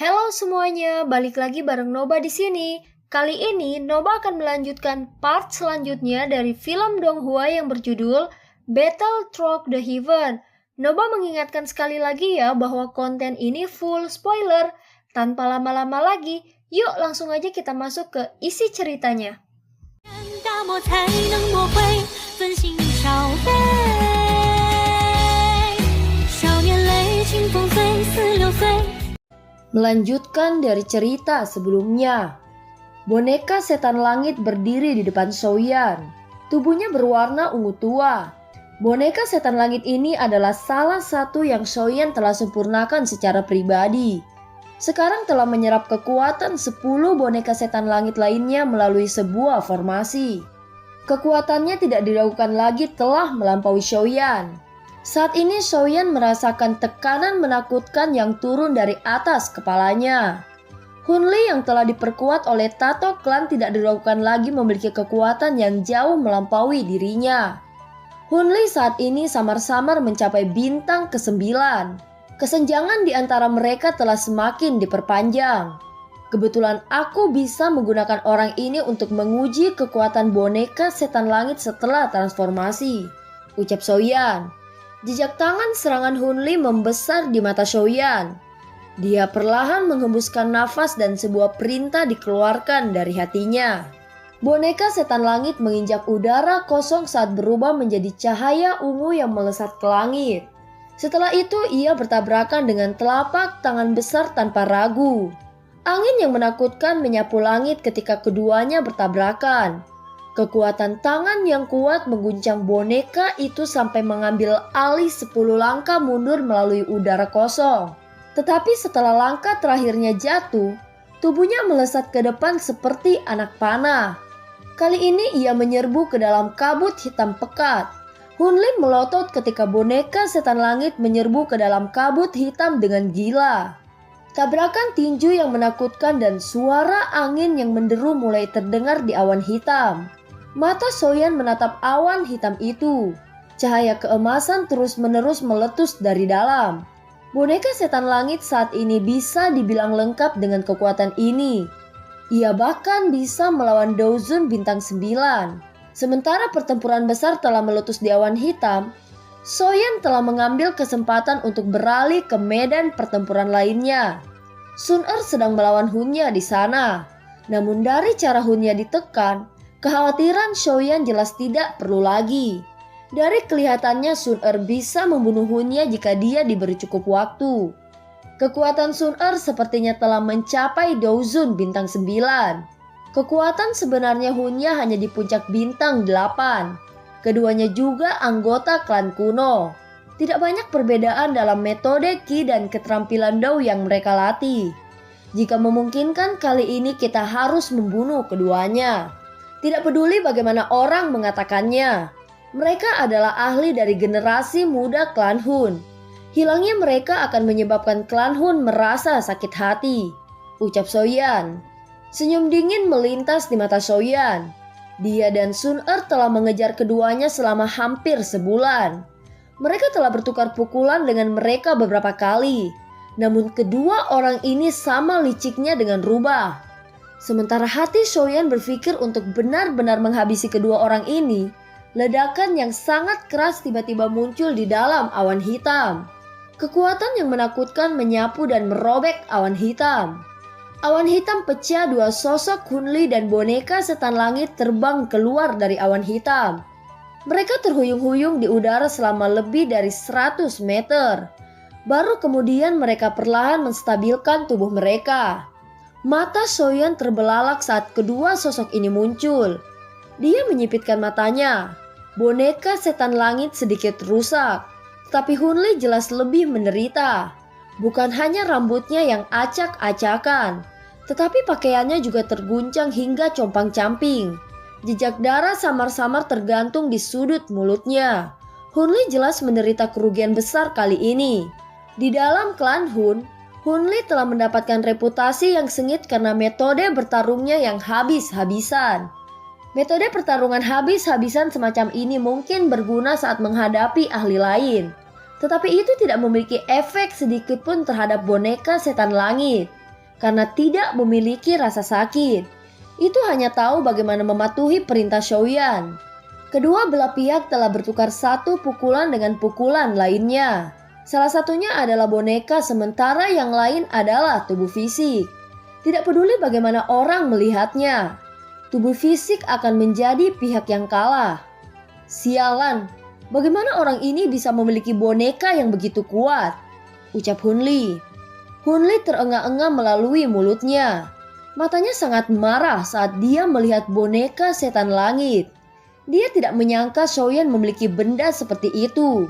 Halo semuanya, balik lagi bareng Noba di sini. Kali ini Noba akan melanjutkan part selanjutnya dari film Donghua yang berjudul Battle Through the Heaven. Noba mengingatkan sekali lagi ya bahwa konten ini full spoiler. Tanpa lama-lama lagi, yuk langsung aja kita masuk ke isi ceritanya. 大漠才能磨灰，尊心烧杯。少年泪，清风随，似流岁。 Melanjutkan dari cerita sebelumnya. Boneka setan langit berdiri di depan Souyan. Tubuhnya berwarna ungu tua. Boneka setan langit ini adalah salah satu yang Souyan telah sempurnakan secara pribadi. Sekarang telah menyerap kekuatan 10 boneka setan langit lainnya melalui sebuah formasi. Kekuatannya tidak diragukan lagi telah melampaui Souyan. Saat ini Souyan merasakan tekanan menakutkan yang turun dari atas kepalanya. Hunli yang telah diperkuat oleh Tato Clan tidak diragukan lagi memiliki kekuatan yang jauh melampaui dirinya. Hunli saat ini samar-samar mencapai bintang ke-9. Kesenjangan di antara mereka telah semakin diperpanjang. Kebetulan aku bisa menggunakan orang ini untuk menguji kekuatan boneka setan langit setelah transformasi, ucap Souyan. Jejak tangan serangan Hunli membesar di mata Souyan. Dia perlahan menghembuskan nafas dan sebuah perintah dikeluarkan dari hatinya. Boneka setan langit menginjak udara kosong saat berubah menjadi cahaya ungu yang melesat ke langit. Setelah itu ia bertabrakan dengan telapak tangan besar tanpa ragu. Angin yang menakutkan menyapu langit ketika keduanya bertabrakan. Kekuatan tangan yang kuat mengguncang boneka itu sampai mengambil alih 10 langkah mundur melalui udara kosong. Tetapi setelah langkah terakhirnya jatuh, tubuhnya melesat ke depan seperti anak panah. Kali ini ia menyerbu ke dalam kabut hitam pekat. Hunli melotot ketika boneka setan langit menyerbu ke dalam kabut hitam dengan gila. Tabrakan tinju yang menakutkan dan suara angin yang menderu mulai terdengar di awan hitam. Mata Souyan menatap awan hitam itu. Cahaya keemasan terus-menerus meletus dari dalam. Boneka setan langit saat ini bisa dibilang lengkap dengan kekuatan ini. Ia bahkan bisa melawan Douzun bintang 9. Sementara pertempuran besar telah meletus di awan hitam, Souyan telah mengambil kesempatan untuk beralih ke medan pertempuran lainnya. Sun-Er sedang melawan Hunya di sana. Namun dari cara Hunya ditekan, kekhawatiran Souyan jelas tidak perlu lagi. Dari kelihatannya Sun-Er bisa membunuh Hunya jika dia diberi cukup waktu. Kekuatan Sun-Er sepertinya telah mencapai Douzun bintang 9. Kekuatan sebenarnya Hunya hanya di puncak bintang 8. Keduanya juga anggota klan kuno. Tidak banyak perbedaan dalam metode ki dan keterampilan Dou yang mereka latih. Jika memungkinkan kali ini kita harus membunuh keduanya. Tidak peduli bagaimana orang mengatakannya. Mereka adalah ahli dari generasi muda klan Hun. Hilangnya mereka akan menyebabkan klan Hun merasa sakit hati, ucap Souyan. Senyum dingin melintas di mata Souyan. Dia dan Sun-Er telah mengejar keduanya selama hampir sebulan. Mereka telah bertukar pukulan dengan mereka beberapa kali. Namun kedua orang ini sama liciknya dengan rubah. Sementara hati Souyan berpikir untuk benar-benar menghabisi kedua orang ini, ledakan yang sangat keras tiba-tiba muncul di dalam awan hitam. Kekuatan yang menakutkan menyapu dan merobek awan hitam. Awan hitam pecah, dua sosok Hunli dan boneka setan langit terbang keluar dari awan hitam. Mereka terhuyung-huyung di udara selama lebih dari 100 meter. Baru kemudian mereka perlahan menstabilkan tubuh mereka. Mata Souyan terbelalak saat kedua sosok ini muncul. Dia menyipitkan matanya. Boneka setan langit sedikit rusak, tapi Hunli jelas lebih menderita. Bukan hanya rambutnya yang acak-acakan, tetapi pakaiannya juga terguncang hingga compang-camping. Jejak darah samar-samar tergantung di sudut mulutnya. Hunli jelas menderita kerugian besar kali ini. Di dalam klan Hun, Hunli telah mendapatkan reputasi yang sengit karena metode bertarungnya yang habis-habisan. Metode pertarungan habis-habisan semacam ini mungkin berguna saat menghadapi ahli lain. Tetapi itu tidak memiliki efek sedikit pun terhadap boneka setan langit. karena tidak memiliki rasa sakit. Itu hanya tahu bagaimana mematuhi perintah Shoyan. Kedua belah pihak telah bertukar satu pukulan dengan pukulan lainnya. Salah satunya adalah boneka, sementara yang lain adalah tubuh fisik. Tidak peduli bagaimana orang melihatnya, tubuh fisik akan menjadi pihak yang kalah. Sialan, bagaimana orang ini bisa memiliki boneka yang begitu kuat? Ucap Hunli. Hunli terengah-engah melalui mulutnya. Matanya sangat marah saat dia melihat boneka setan langit. Dia tidak menyangka Shoyan memiliki benda seperti itu.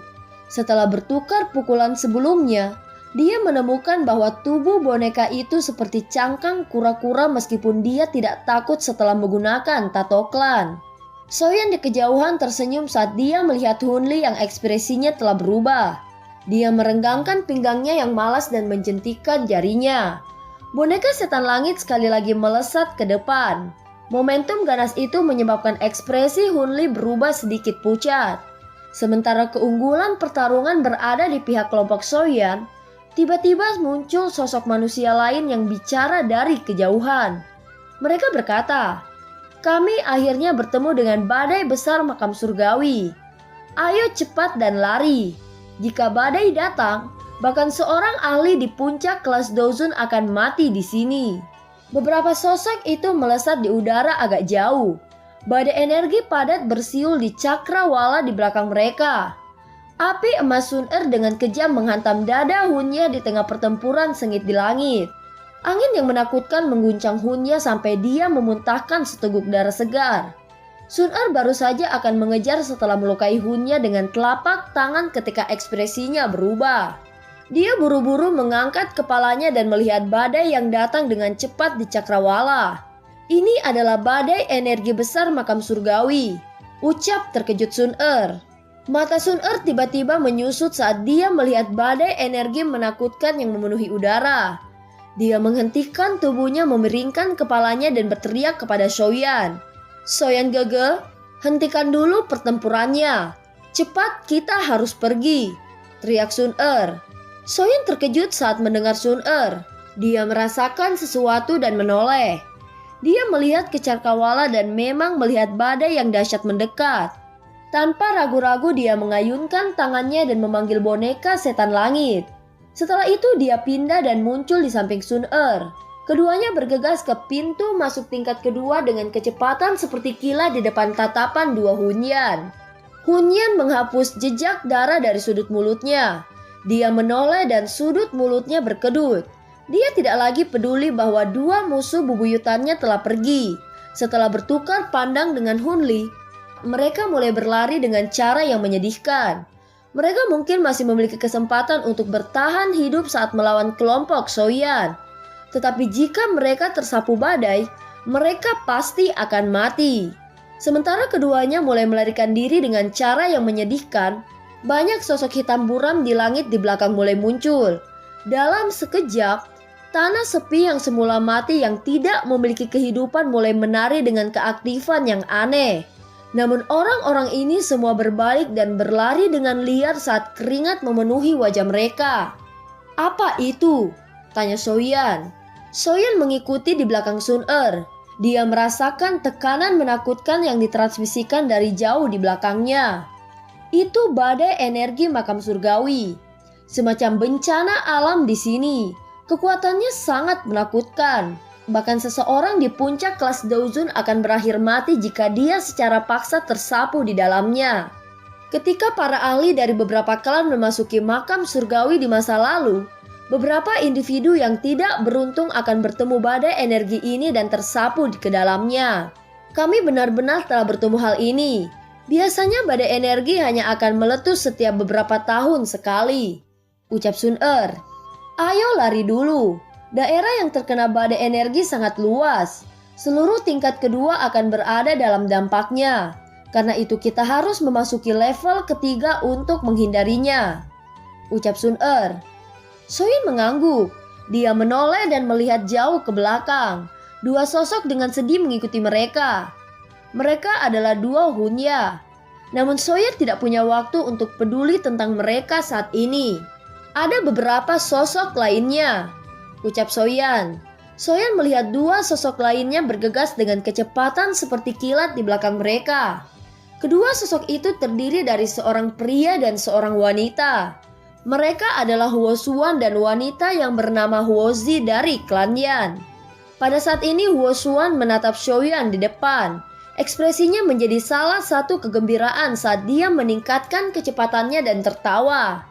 Setelah bertukar pukulan sebelumnya, dia menemukan bahwa tubuh boneka itu seperti cangkang kura-kura meskipun dia tidak takut setelah menggunakan tato klan. Shoyan di kejauhan tersenyum saat dia melihat Hunli yang ekspresinya telah berubah. Dia merenggangkan pinggangnya yang malas dan menjentikan jarinya. Boneka setan langit sekali lagi melesat ke depan. Momentum ganas itu menyebabkan ekspresi Hunli berubah sedikit pucat. Sementara keunggulan pertarungan berada di pihak kelompok Shoyan, tiba-tiba muncul sosok manusia lain yang bicara dari kejauhan. Mereka berkata, "Kami akhirnya bertemu dengan badai besar makam surgawi. Ayo cepat dan lari. Jika badai datang, bahkan seorang ahli di puncak kelas Dozun akan mati di sini." Beberapa sosok itu melesat di udara agak jauh. Badai energi padat bersiul di cakrawala di belakang mereka. Api emas Sun-Er dengan kejam menghantam dada Hunya di tengah pertempuran sengit di langit. Angin yang menakutkan mengguncang Hunya sampai dia memuntahkan seteguk darah segar. Sun-Er baru saja akan mengejar setelah melukai Hunya dengan telapak tangan ketika ekspresinya berubah. Dia buru-buru mengangkat kepalanya dan melihat badai yang datang dengan cepat di cakrawala. Ini adalah badai energi besar makam surgawi, ucap terkejut Sun-Er. Mata Sun-Er tiba-tiba menyusut saat dia melihat badai energi menakutkan yang memenuhi udara. Dia menghentikan tubuhnya, memiringkan kepalanya dan berteriak kepada Shoyan. "Shoyan Gege, hentikan dulu pertempurannya. Cepat, kita harus pergi," teriak Sun-Er. Shoyan terkejut saat mendengar Sun-Er. Dia merasakan sesuatu dan menoleh. Dia melihat ke cakrawala dan memang melihat badai yang dahsyat mendekat. Tanpa ragu-ragu dia mengayunkan tangannya dan memanggil boneka setan langit. Setelah itu dia pindah dan muncul di samping Sun-Er. Keduanya bergegas ke pintu masuk tingkat kedua dengan kecepatan seperti kilat di depan tatapan dua Hunyan. Hunyan menghapus jejak darah dari sudut mulutnya. Dia menoleh dan sudut mulutnya berkedut. Dia tidak lagi peduli bahwa dua musuh bebuyutannya telah pergi. Setelah bertukar pandang dengan Hunli, mereka mulai berlari dengan cara yang menyedihkan. Mereka mungkin masih memiliki kesempatan untuk bertahan hidup saat melawan kelompok Shoyan. Tetapi jika mereka tersapu badai, mereka pasti akan mati. Sementara keduanya mulai melarikan diri dengan cara yang menyedihkan, banyak sosok hitam buram di langit di belakang mulai muncul. Dalam sekejap, tanah sepi yang semula mati yang tidak memiliki kehidupan mulai menari dengan keaktifan yang aneh. Namun orang-orang ini semua berbalik dan berlari dengan liar saat keringat memenuhi wajah mereka. "Apa itu?" tanya Shoyan. Shoyan mengikuti di belakang Sun-Er. Dia merasakan tekanan menakutkan yang ditransmisikan dari jauh di belakangnya. Itu badai energi makam surgawi. Semacam bencana alam di sini. Kekuatannya sangat menakutkan. Bahkan seseorang di puncak kelas Dozun akan berakhir mati jika dia secara paksa tersapu di dalamnya. Ketika para ahli dari beberapa klan memasuki makam surgawi di masa lalu, beberapa individu yang tidak beruntung akan bertemu badai energi ini dan tersapu ke dalamnya. Kami benar-benar telah bertemu hal ini. Biasanya badai energi hanya akan meletus setiap beberapa tahun sekali, ucap Sun-Er. Ayo lari dulu. Daerah yang terkena badai energi sangat luas. Seluruh tingkat kedua akan berada dalam dampaknya. Karena itu kita harus memasuki level ketiga untuk menghindarinya, ucap Sun-Er. Shoyan mengangguk. Dia menoleh dan melihat jauh ke belakang. Dua sosok dengan sedih mengikuti mereka. Mereka adalah dua Hunya. Namun Shoyan tidak punya waktu untuk peduli tentang mereka saat ini. Ada beberapa sosok lainnya, ucap Shoyan. Soyan melihat dua sosok lainnya bergegas dengan kecepatan seperti kilat di belakang mereka. Kedua sosok itu terdiri dari seorang pria dan seorang wanita. Mereka adalah Huo Xuan dan wanita yang bernama Huo Zi dari klan Yan. Pada saat ini Huo Xuan menatap Xiaoyan di depan. Ekspresinya menjadi salah satu kegembiraan saat dia meningkatkan kecepatannya dan tertawa.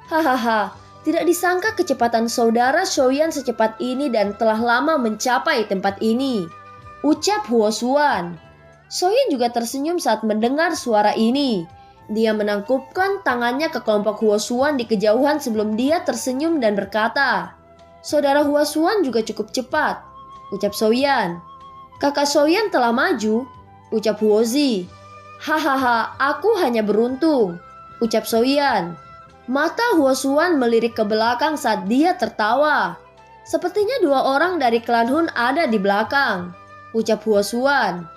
Hahaha, tidak disangka kecepatan saudara Xiaoyan secepat ini dan telah lama mencapai tempat ini, ucap Huo Xuan. Xiaoyan juga tersenyum saat mendengar suara ini. Dia menangkupkan tangannya ke kelompok Huo Xuan di kejauhan sebelum dia tersenyum dan berkata, "Saudara Huo Xuan juga cukup cepat," ucap Xiaoyan. "Kakak Xiaoyan telah maju," ucap Huo Zi. "Hahaha, aku hanya beruntung," ucap Xiaoyan. Mata Huo Xuan melirik ke belakang saat dia tertawa. "Sepertinya dua orang dari klan Hun ada di belakang," ucap Huo Xuan.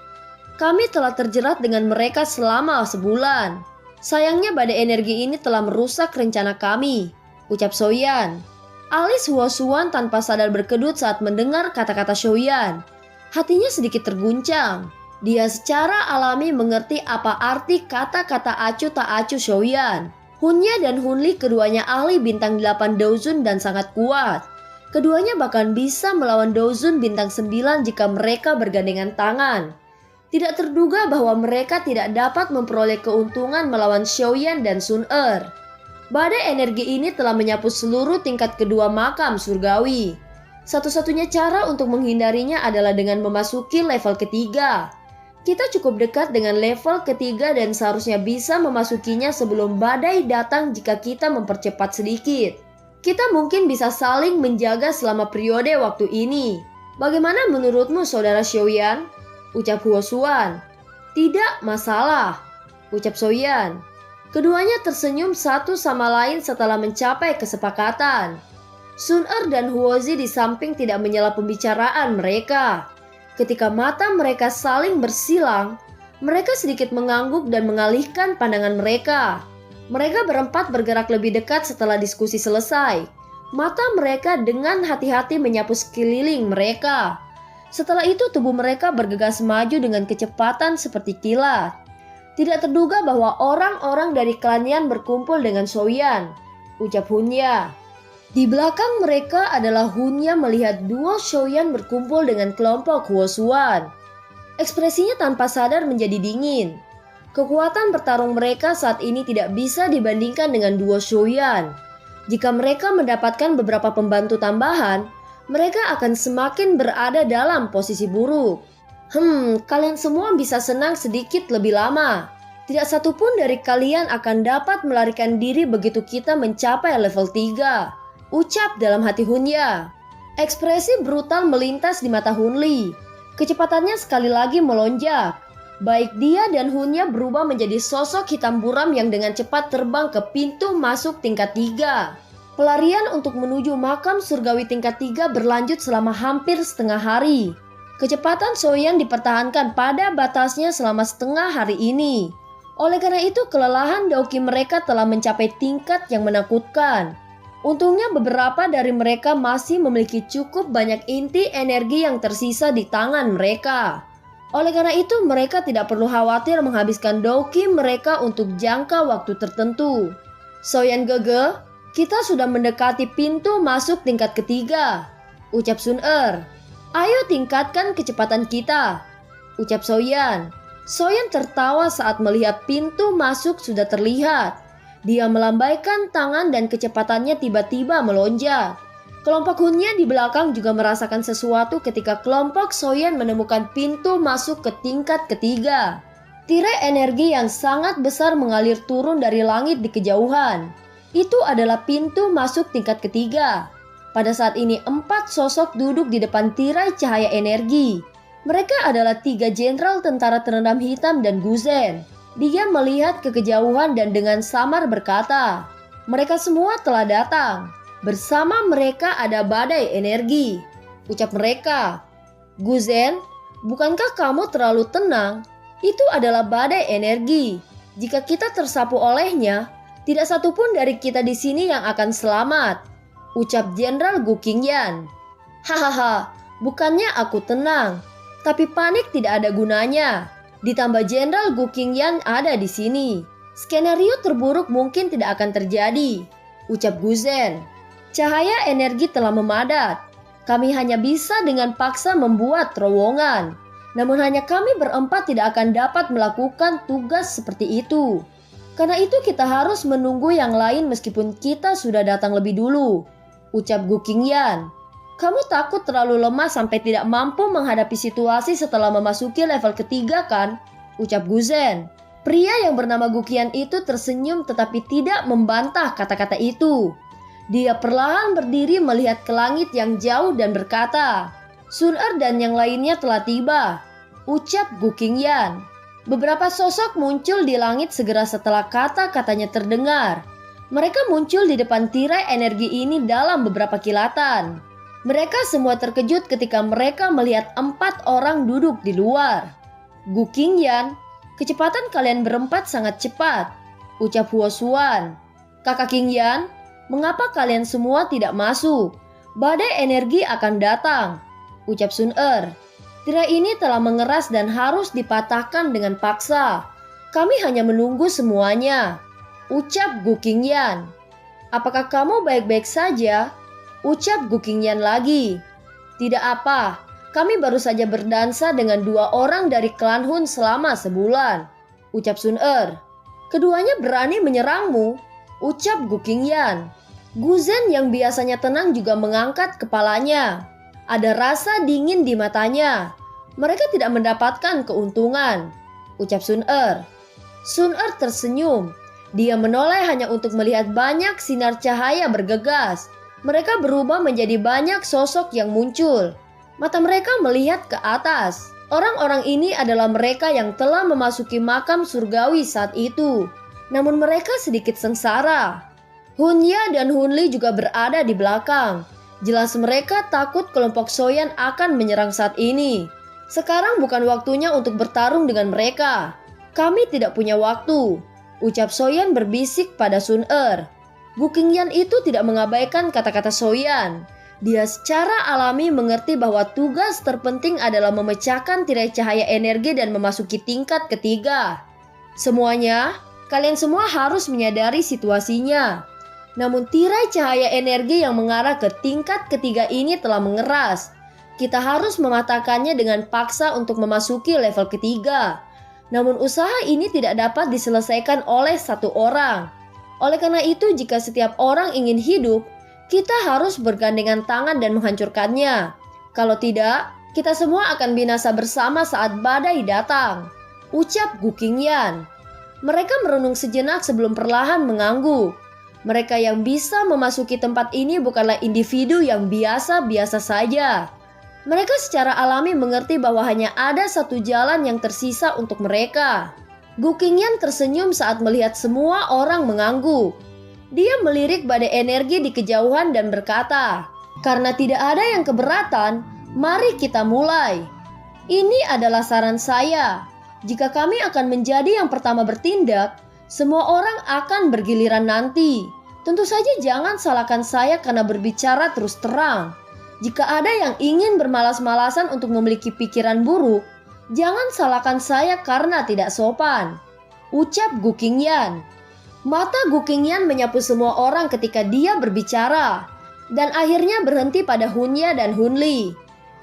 "Kami telah terjerat dengan mereka selama sebulan. Sayangnya badai energi ini telah merusak rencana kami," ucap Xiaoyan. Alis Huo Xuan tanpa sadar berkedut saat mendengar kata-kata Xiaoyan. Hatinya sedikit terguncang. Dia secara alami mengerti apa arti kata-kata acuh tak acuh Xiaoyan. Hunya dan Hunli keduanya ahli bintang 8 Daozun dan sangat kuat. Keduanya bahkan bisa melawan Daozun bintang 9 jika mereka bergandengan tangan. Tidak terduga bahwa mereka tidak dapat memperoleh keuntungan melawan Xiaoyan dan Sun Er. Badai energi ini telah menyapu seluruh tingkat kedua makam surgawi. Satu-satunya cara untuk menghindarinya adalah dengan memasuki level ketiga. Kita cukup dekat dengan level ketiga dan seharusnya bisa memasukinya sebelum badai datang jika kita mempercepat sedikit. Kita mungkin bisa saling menjaga selama periode waktu ini. Bagaimana menurutmu saudara Xiaoyan? Ucap Huo Xuan. "Tidak masalah," ucap Xiaoyan. Keduanya tersenyum satu sama lain setelah mencapai kesepakatan. Sun Er dan Huo Zi di samping tidak menyela pembicaraan mereka. Ketika mata mereka saling bersilang, mereka sedikit mengangguk dan mengalihkan pandangan mereka. Mereka berempat bergerak lebih dekat setelah diskusi selesai. Mata mereka dengan hati-hati menyapu sekeliling mereka. Setelah itu tubuh mereka bergegas maju dengan kecepatan seperti kilat. Tidak terduga bahwa orang-orang dari klan Yan berkumpul dengan Xiaoyan, ucap Hunya. Di belakang mereka adalah Hunya melihat duo Xiaoyan berkumpul dengan kelompok Huo Xuan. Ekspresinya tanpa sadar menjadi dingin. Kekuatan bertarung mereka saat ini tidak bisa dibandingkan dengan duo Xiaoyan. Jika mereka mendapatkan beberapa pembantu tambahan, mereka akan semakin berada dalam posisi buruk. Kalian semua bisa senang sedikit lebih lama. Tidak satupun dari kalian akan dapat melarikan diri begitu kita mencapai level 3. Ucap dalam hati Hunya. Ekspresi brutal melintas di mata Hunli. Kecepatannya sekali lagi melonjak. Baik dia dan Hunya berubah menjadi sosok hitam buram yang dengan cepat terbang ke pintu masuk tingkat 3. Pelarian untuk menuju makam surgawi tingkat 3 berlanjut selama hampir setengah hari. Kecepatan Xiaoyan dipertahankan pada batasnya selama setengah hari ini. Oleh karena itu kelelahan Daoki mereka telah mencapai tingkat yang menakutkan. Untungnya beberapa dari mereka masih memiliki cukup banyak inti energi yang tersisa di tangan mereka. Oleh karena itu mereka tidak perlu khawatir menghabiskan Daoki mereka untuk jangka waktu tertentu. Xiaoyan Gege, kita sudah mendekati pintu masuk tingkat ketiga, ucap Sun Er. Ayo tingkatkan kecepatan kita, ucap Xiaoyan. Xiaoyan tertawa saat melihat pintu masuk sudah terlihat. Dia melambaikan tangan dan kecepatannya tiba-tiba melonjak. Kelompok Hunya di belakang juga merasakan sesuatu ketika kelompok Xiaoyan menemukan pintu masuk ke tingkat ketiga. Tirai energi yang sangat besar mengalir turun dari langit di kejauhan. Itu adalah pintu masuk tingkat ketiga. Pada saat ini 4 sosok duduk di depan tirai cahaya energi. Mereka adalah 3 jenderal tentara terendam hitam dan Guzen. Dia melihat ke kejauhan dan dengan samar berkata, "Mereka semua telah datang. Bersama mereka ada badai energi," ucap mereka. "Guzen, bukankah kamu terlalu tenang? Itu adalah badai energi. Jika kita tersapu olehnya, tidak satupun dari kita di sini yang akan selamat," ucap Jenderal Gu Qingyan. "Hahaha, Bukannya aku tenang, tapi panik tidak ada gunanya. Ditambah Jenderal Gu Qingyan ada di sini. Skenario terburuk mungkin tidak akan terjadi, ucap Guzen. Cahaya energi telah memadat. Kami hanya bisa dengan paksa membuat terowongan. Namun hanya kami berempat tidak akan dapat melakukan tugas seperti itu. Karena itu kita harus menunggu yang lain meskipun kita sudah datang lebih dulu, ucap Gu Qingyan. Kamu takut terlalu lemah sampai tidak mampu menghadapi situasi setelah memasuki level ketiga kan? Ucap Guzen. Pria yang bernama Gu Qian itu tersenyum tetapi tidak membantah kata-kata itu. Dia perlahan berdiri melihat ke langit yang jauh dan berkata, Sun Er dan yang lainnya telah tiba, ucap Gu Qingyan. Beberapa sosok muncul di langit segera setelah kata-katanya terdengar. Mereka muncul di depan tirai energi ini dalam beberapa kilatan. Mereka semua terkejut ketika mereka melihat 4 orang duduk di luar. Gu Qingyan, kecepatan kalian berempat sangat cepat, ucap Huo Xuan. Kakak Qingyan, mengapa kalian semua tidak masuk? Badai energi akan datang, ucap Sun Er. Tirai ini telah mengeras dan harus dipatahkan dengan paksa. Kami hanya menunggu semuanya, ucap Gu Qingyan. Apakah kamu baik-baik saja? Ucap Gu Qingyan lagi. Tidak apa, kami baru saja berdansa dengan 2 orang dari klan Hun selama sebulan, ucap Sun Er. Keduanya berani menyerangmu, ucap Gu Qingyan. Guzen yang biasanya tenang juga mengangkat kepalanya. Ada rasa dingin di matanya. Mereka tidak mendapatkan keuntungan, ucap Sun Er. Sun Er tersenyum. Dia menoleh hanya untuk melihat banyak sinar cahaya bergegas. Mereka berubah menjadi banyak sosok yang muncul. Mata mereka melihat ke atas. Orang-orang ini adalah mereka yang telah memasuki makam surgawi saat itu. Namun mereka sedikit sengsara. Hunya dan Hunli juga berada di belakang. Jelas mereka takut kelompok Soyan akan menyerang saat ini. Sekarang bukan waktunya untuk bertarung dengan mereka. Kami tidak punya waktu, ucap Soyan berbisik pada Sun Er. Gu Qingyan itu tidak mengabaikan kata-kata Soyan. Dia secara alami mengerti bahwa tugas terpenting adalah memecahkan tirai cahaya energi dan memasuki tingkat ketiga. Semuanya, kalian semua harus menyadari situasinya. Namun tirai cahaya energi yang mengarah ke tingkat ketiga ini telah mengeras. Kita harus mematahkannya dengan paksa untuk memasuki level ketiga. Namun usaha ini tidak dapat diselesaikan oleh satu orang. Oleh karena itu, jika setiap orang ingin hidup, kita harus bergandengan tangan dan menghancurkannya. Kalau tidak, kita semua akan binasa bersama saat badai datang, ucap Gu Qingyan. Mereka merenung sejenak sebelum perlahan mengangguk. Mereka yang bisa memasuki tempat ini bukanlah individu yang biasa-biasa saja. Mereka secara alami mengerti bahwa hanya ada satu jalan yang tersisa untuk mereka. Gu Qingyan tersenyum saat melihat semua orang mengangguk. Dia melirik badai energi di kejauhan dan berkata, "Karena tidak ada yang keberatan, mari kita mulai. Ini adalah saran saya. Jika kami akan menjadi yang pertama bertindak, semua orang akan bergiliran nanti. Tentu saja jangan salahkan saya karena berbicara terus terang. Jika ada yang ingin bermalas-malasan untuk memiliki pikiran buruk, jangan salahkan saya karena tidak sopan," ucap Gu Qingyan. Mata Gu Qingyan menyapu semua orang ketika dia berbicara, dan akhirnya berhenti pada Hunya dan Hunli.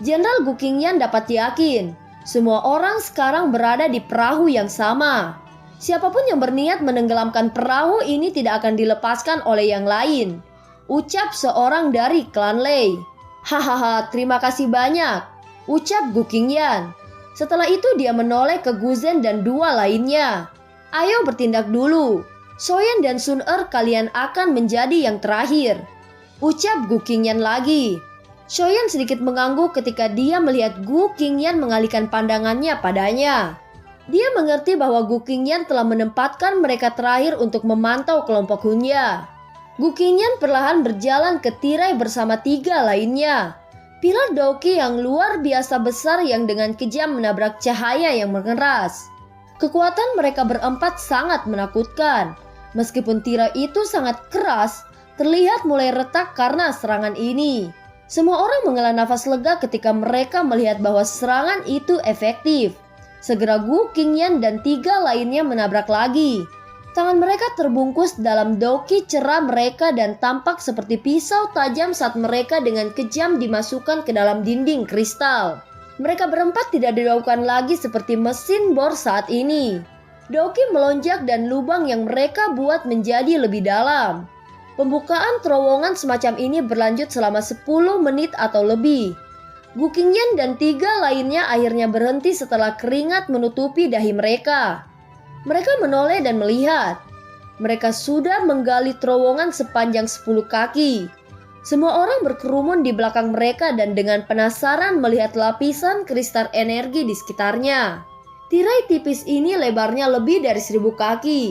Jenderal Gu Qingyan dapat yakin, semua orang sekarang berada di perahu yang sama. Siapapun yang berniat menenggelamkan perahu ini tidak akan dilepaskan oleh yang lain, ucap seorang dari klan Lei. Hahaha, terima kasih banyak, ucap Gu Qingyan. Setelah itu dia menoleh ke Guzen dan 2 lainnya. Ayo bertindak dulu. Soyan dan Sun Er kalian akan menjadi yang terakhir, ucap Gu Qingyan lagi. Soyan sedikit mengangguk ketika dia melihat Gu Qingyan mengalihkan pandangannya padanya. Dia mengerti bahwa Gu Qingyan telah menempatkan mereka terakhir untuk memantau kelompok Hunya. Gu Qingyan perlahan berjalan ke tirai bersama 3 lainnya. Pilar Daoqi yang luar biasa besar yang dengan kejam menabrak cahaya yang mengeras. Kekuatan mereka berempat sangat menakutkan. Meskipun tirai itu sangat keras, terlihat mulai retak karena serangan ini. Semua orang menghela nafas lega ketika mereka melihat bahwa serangan itu efektif. Segera Gu Qingyan dan 3 lainnya menabrak lagi. Tangan mereka terbungkus dalam doki cerah mereka dan tampak seperti pisau tajam saat mereka dengan kejam dimasukkan ke dalam dinding kristal. Mereka berempat tidak dilakukan lagi seperti mesin bor saat ini. Doki melonjak dan lubang yang mereka buat menjadi lebih dalam. Pembukaan terowongan semacam ini berlanjut selama 10 menit atau lebih. Gu Qingyan dan 3 lainnya akhirnya berhenti setelah keringat menutupi dahi mereka. Mereka menoleh dan melihat. Mereka sudah menggali terowongan sepanjang 10 kaki. Semua orang berkerumun di belakang mereka dan dengan penasaran melihat lapisan kristal energi di sekitarnya. Tirai tipis ini lebarnya lebih dari 1000 kaki.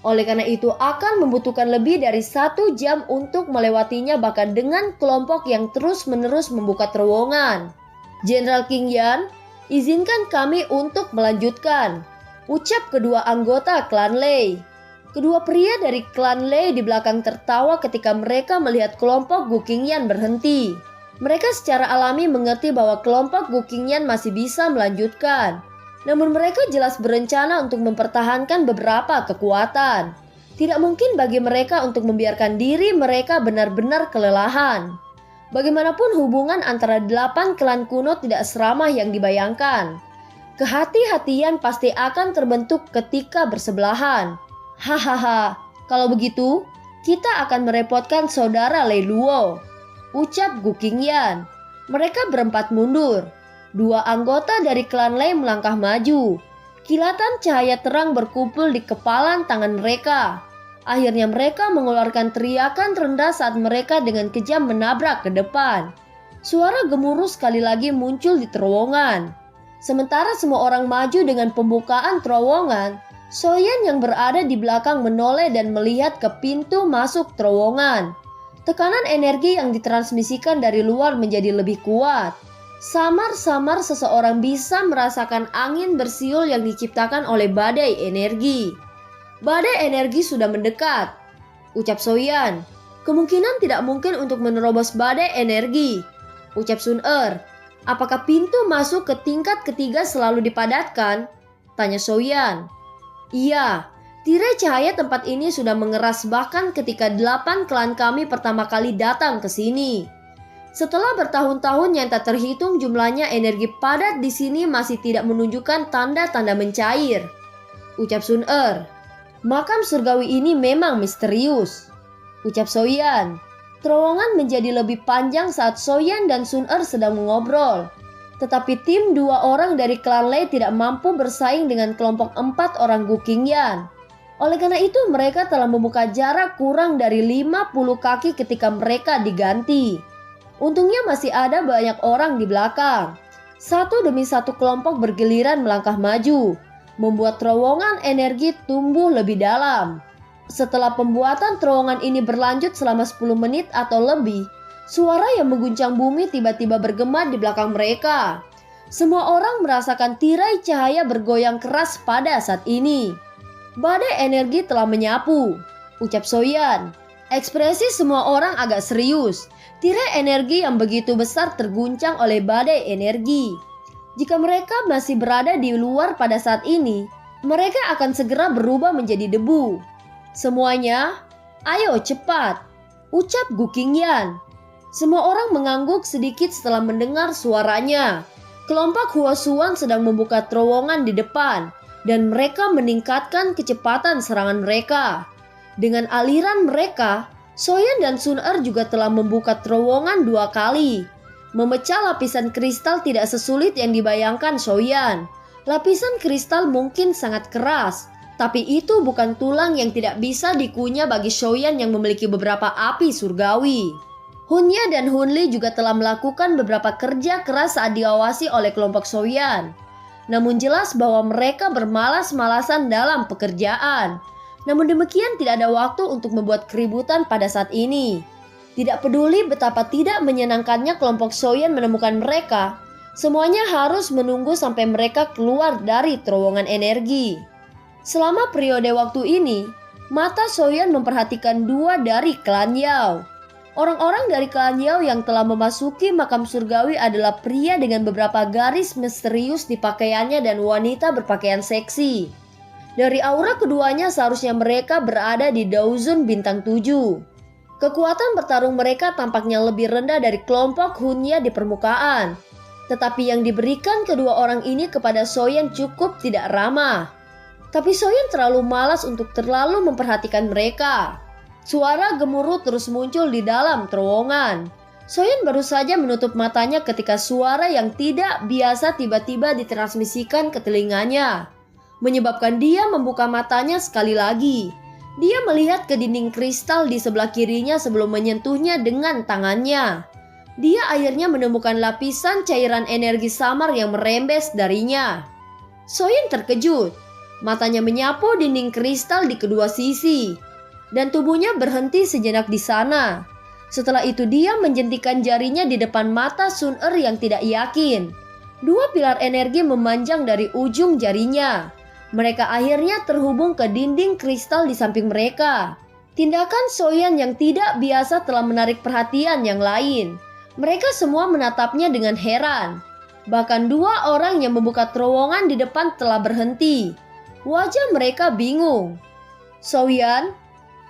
Oleh karena itu akan membutuhkan lebih dari 1 jam untuk melewatinya bahkan dengan kelompok yang terus-menerus membuka terowongan. Jenderal Qingyan, izinkan kami untuk melanjutkan, ucap kedua anggota klan Lei. Kedua pria dari klan Lei di belakang tertawa ketika mereka melihat kelompok Gu Qingyan berhenti. Mereka secara alami mengerti bahwa kelompok Gu Qingyan masih bisa melanjutkan. Namun mereka jelas berencana untuk mempertahankan beberapa kekuatan. Tidak mungkin bagi mereka untuk membiarkan diri mereka benar-benar kelelahan. Bagaimanapun hubungan antara 8 klan kuno tidak seramah yang dibayangkan. Kehati-hatian pasti akan terbentuk ketika bersebelahan. Hahaha, kalau begitu kita akan merepotkan saudara Lei Luo, ucap Gu Qingyan. Mereka berempat mundur. 2 anggota dari klan Lei melangkah maju. Kilatan cahaya terang berkumpul di kepalan tangan mereka. Akhirnya mereka mengeluarkan teriakan rendah saat mereka dengan kejam menabrak ke depan. Suara gemuruh sekali lagi muncul di terowongan. Sementara semua orang maju dengan pembukaan terowongan, Soyan yang berada di belakang menoleh dan melihat ke pintu masuk terowongan. Tekanan energi yang ditransmisikan dari luar menjadi lebih kuat. Samar-samar seseorang bisa merasakan angin bersiul yang diciptakan oleh badai energi. Badai energi sudah mendekat, ucap Soyan. Kemungkinan tidak mungkin untuk menerobos badai energi, ucap Sun Er. Apakah pintu masuk ke tingkat ketiga selalu dipadatkan? Tanya Soyan. Iya, tirai cahaya tempat ini sudah mengeras bahkan ketika 8 klan kami pertama kali datang ke sini. Setelah bertahun-tahun yang tak terhitung jumlahnya, energi padat di sini masih tidak menunjukkan tanda-tanda mencair, ucap Sun Er. Makam surgawi ini memang misterius, ucap Soyan. Terowongan menjadi lebih panjang saat Soyan dan Sun Er sedang mengobrol. Tetapi tim 2 orang dari klan Lei tidak mampu bersaing dengan kelompok 4 orang Gu Qingyan. Oleh karena itu mereka telah membuka jarak kurang dari 50 kaki ketika mereka diganti. Untungnya masih ada banyak orang di belakang. Satu demi satu kelompok bergiliran melangkah maju, membuat terowongan energi tumbuh lebih dalam. Setelah pembuatan terowongan ini berlanjut selama 10 menit atau lebih, suara yang mengguncang bumi tiba-tiba bergema di belakang mereka. Semua orang merasakan tirai cahaya bergoyang keras pada saat ini. Badai energi telah menyapu, ucap Soyan. Ekspresi semua orang agak serius. Tirai energi yang begitu besar terguncang oleh badai energi. Jika mereka masih berada di luar pada saat ini, mereka akan segera berubah menjadi debu. Semuanya, ayo cepat, ucap Gu Qingyan. Semua orang mengangguk sedikit setelah mendengar suaranya. Kelompok Huosuan sedang membuka terowongan di depan, dan mereka meningkatkan kecepatan serangan mereka. Dengan aliran mereka, Soyan dan Sun Er juga telah membuka terowongan 2 kali. Memecah lapisan kristal tidak sesulit yang dibayangkan Soyan. Lapisan kristal mungkin sangat keras, tapi itu bukan tulang yang tidak bisa dikunyah bagi Soyan yang memiliki beberapa api surgawi. Hunya dan Hunli juga telah melakukan beberapa kerja keras saat diawasi oleh kelompok Soyan. Namun jelas bahwa mereka bermalas-malasan dalam pekerjaan. Namun demikian tidak ada waktu untuk membuat keributan pada saat ini. Tidak peduli betapa tidak menyenangkannya kelompok Soyan menemukan mereka, semuanya harus menunggu sampai mereka keluar dari terowongan energi. Selama periode waktu ini, mata Soyan memperhatikan 2 dari klan Yao. Orang-orang dari klan Yao yang telah memasuki makam surgawi adalah pria dengan beberapa garis misterius di pakaiannya dan wanita berpakaian seksi. Dari aura keduanya seharusnya mereka berada di Daozun bintang 7. Kekuatan bertarung mereka tampaknya lebih rendah dari kelompok Hunya di permukaan. Tetapi yang diberikan kedua orang ini kepada Soyen cukup tidak ramah. Tapi Soyen terlalu malas untuk terlalu memperhatikan mereka. Suara gemuruh terus muncul di dalam terowongan. Soyen baru saja menutup matanya ketika suara yang tidak biasa tiba-tiba ditransmisikan ke telinganya, menyebabkan dia membuka matanya sekali lagi. Dia melihat ke dinding kristal di sebelah kirinya sebelum menyentuhnya dengan tangannya. Dia akhirnya menemukan lapisan cairan energi samar yang merembes darinya. Soyen terkejut. Matanya menyapu dinding kristal di kedua sisi. Dan tubuhnya berhenti sejenak di sana. Setelah itu dia menjentikan jarinya di depan mata Sun-er yang tidak yakin. Dua pilar energi memanjang dari ujung jarinya. Mereka akhirnya terhubung ke dinding kristal di samping mereka. Tindakan Soyen yang tidak biasa telah menarik perhatian yang lain. Mereka semua menatapnya dengan heran. Bahkan dua orang yang membuka terowongan di depan telah berhenti. Wajah mereka bingung. "Soyen?"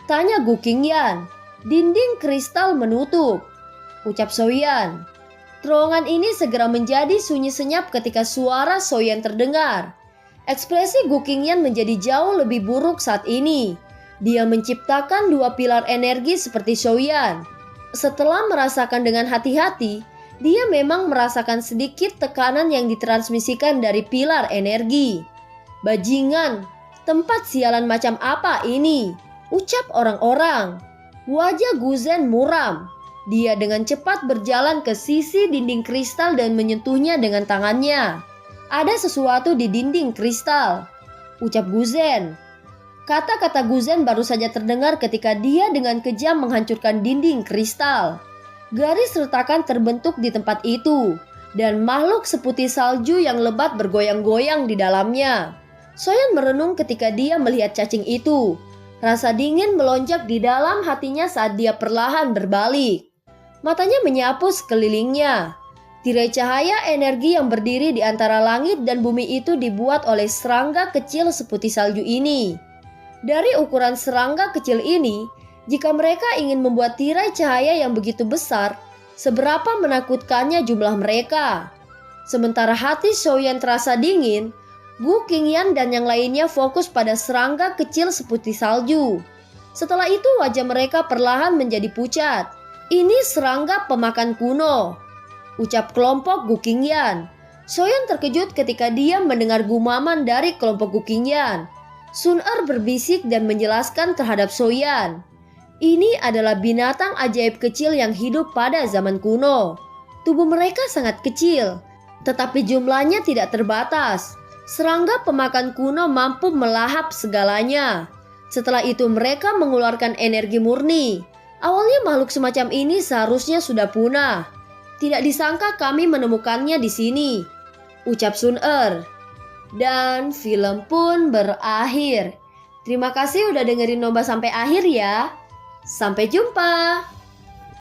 tanya Gu Qingyan. "Dinding kristal menutup," ucap Soyen. Terowongan ini segera menjadi sunyi senyap ketika suara Soyen terdengar. Ekspresi Gu Qingyan menjadi jauh lebih buruk saat ini. Dia menciptakan dua pilar energi seperti Soyen. Setelah merasakan dengan hati-hati, dia memang merasakan sedikit tekanan yang ditransmisikan dari pilar energi. "Bajingan, tempat sialan macam apa ini?" ucap orang-orang. Wajah Guzen muram. Dia dengan cepat berjalan ke sisi dinding kristal dan menyentuhnya dengan tangannya. "Ada sesuatu di dinding kristal," ucap Guzen. Kata-kata Guzen baru saja terdengar ketika dia dengan kejam menghancurkan dinding kristal. Garis retakan terbentuk di tempat itu, dan makhluk seputih salju yang lebat bergoyang-goyang di dalamnya. Soyen merenung ketika dia melihat cacing itu. Rasa dingin melonjak di dalam hatinya saat dia perlahan berbalik. Matanya menyapu sekelilingnya. Tirai cahaya energi yang berdiri di antara langit dan bumi itu dibuat oleh serangga kecil seputih salju ini. Dari ukuran serangga kecil ini, jika mereka ingin membuat tirai cahaya yang begitu besar, seberapa menakutkannya jumlah mereka. Sementara hati Soyen terasa dingin, Gu Qingyan dan yang lainnya fokus pada serangga kecil seputih salju. Setelah itu wajah mereka perlahan menjadi pucat. "Ini serangga pemakan kuno," ucap kelompok Gu Qingyan. Soyen terkejut ketika dia mendengar gumaman dari kelompok Gu Qingyan. Sun-er berbisik dan menjelaskan terhadap Soyen. "Ini adalah binatang ajaib kecil yang hidup pada zaman kuno. Tubuh mereka sangat kecil, tetapi jumlahnya tidak terbatas. Serangga pemakan kuno mampu melahap segalanya. Setelah itu mereka mengeluarkan energi murni. Awalnya makhluk semacam ini seharusnya sudah punah. Tidak disangka kami menemukannya di sini," ucap Sun-er. Dan film pun berakhir. Terima kasih udah dengerin Nomba sampai akhir ya. Sampai jumpa.